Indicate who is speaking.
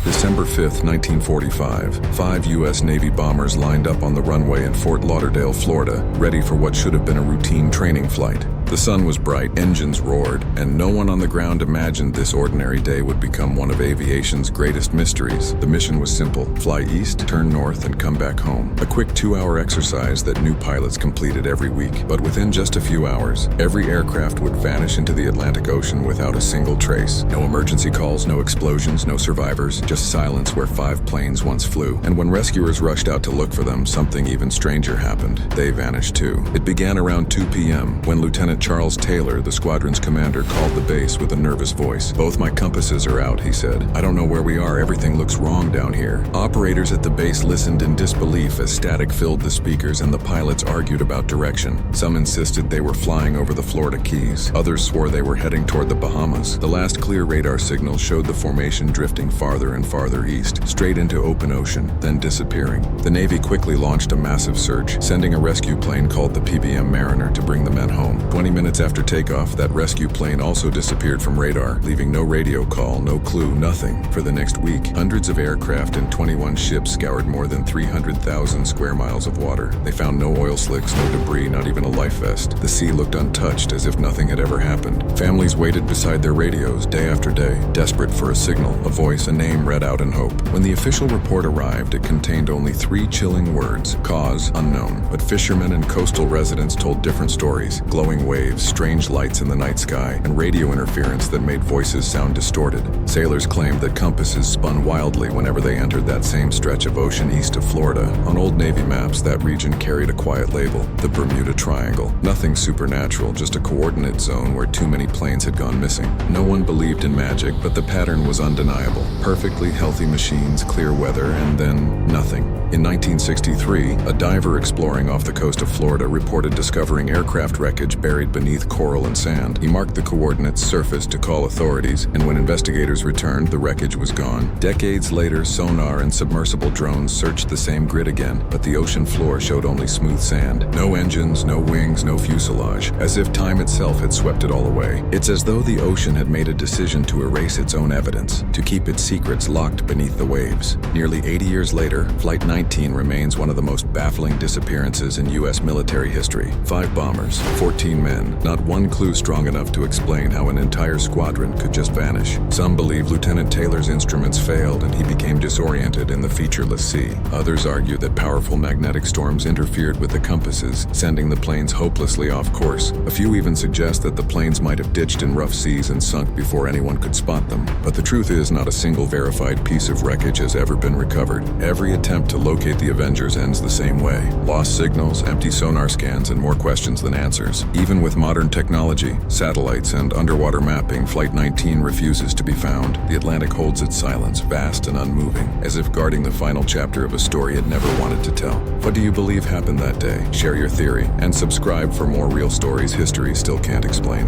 Speaker 1: December 5, 1945, 5 U.S. Navy bombers lined up on the runway in Fort Lauderdale, Florida, ready for what should have been a routine training flight. The sun was bright, engines roared, and no one on the ground imagined this ordinary day would become one of aviation's greatest mysteries. The mission was simple: fly east, turn north, and come back home. A quick 2-hour exercise that new pilots completed every week. But within just a few hours, every aircraft would vanish into the Atlantic Ocean without a single trace. No emergency calls, no explosions, no survivors, just silence where 5 planes once flew. And when rescuers rushed out to look for them, something even stranger happened. They vanished too. It began around 2 p.m. when Lieutenant Charles Taylor, the squadron's commander, called the base with a nervous voice. "Both my compasses are out," he said. "I don't know where we are. Everything looks wrong down here." Operators at the base listened in disbelief as static filled the speakers and the pilots argued about direction. Some insisted they were flying over the Florida Keys. Others swore they were heading toward the Bahamas. The last clear radar signal showed the formation drifting farther and farther east, straight into open ocean, then disappearing. The Navy quickly launched a massive search, sending a rescue plane called the PBM Mariner to bring the men home. 20 minutes after takeoff, that rescue plane also disappeared from radar, leaving no radio call, no clue, nothing. For the next week, hundreds of aircraft and 21 ships scoured more than 300,000 square miles of water. They found no oil slicks, no debris, not even a life vest. The sea looked untouched, as if nothing had ever happened. Families waited beside their radios day after day, desperate for a signal, a voice, a name read out in hope. When the official report arrived, it contained only 3 chilling words: cause unknown. But fishermen and coastal residents told different stories: glowing waves, strange lights in the night sky, and radio interference that made voices sound distorted. Sailors claimed that compasses spun wildly whenever they entered that same stretch of ocean east of Florida. On old Navy maps, that region carried a quiet label: the Bermuda Triangle. Nothing supernatural, just a coordinate zone where too many planes had gone missing. No one believed in magic, but the pattern was undeniable. Perfectly healthy machines, clear weather, and then nothing. In 1963, a diver exploring off the coast of Florida reported discovering aircraft wreckage buried beneath coral and sand. He marked the coordinates, surfaced to call authorities, and when investigators returned, the wreckage was gone. Decades later, sonar and submersible drones searched the same grid again, but the ocean floor showed only smooth sand. No engines, no wings, no fuselage, as if time itself had swept it all away. It's as though the ocean had made a decision to erase its own evidence, to keep its secrets locked beneath the waves. Nearly 80 years later, Flight 19 remains one of the most baffling disappearances in U.S. military history. 5 bombers, 14 men, not one clue strong enough to explain how an entire squadron could just vanish. Some believe Lieutenant Taylor's instruments failed and he became disoriented in the featureless sea. Others argue that powerful magnetic storms interfered with the compasses, sending the planes hopelessly off course. A few even suggest that the planes might have ditched in rough seas and sunk before anyone could spot them. But the truth is, not a single verified piece of wreckage has ever been recovered. Every attempt to locate the Avengers ends the same way: lost signals, empty sonar scans, and more questions than answers. Even with modern technology, satellites, and underwater mapping, Flight 19 refuses to be found. The Atlantic holds its silence, vast and unmoving, as if guarding the final chapter of a story it never wanted to tell. What do you believe happened that day? Share your theory, and subscribe for more real stories history still can't explain.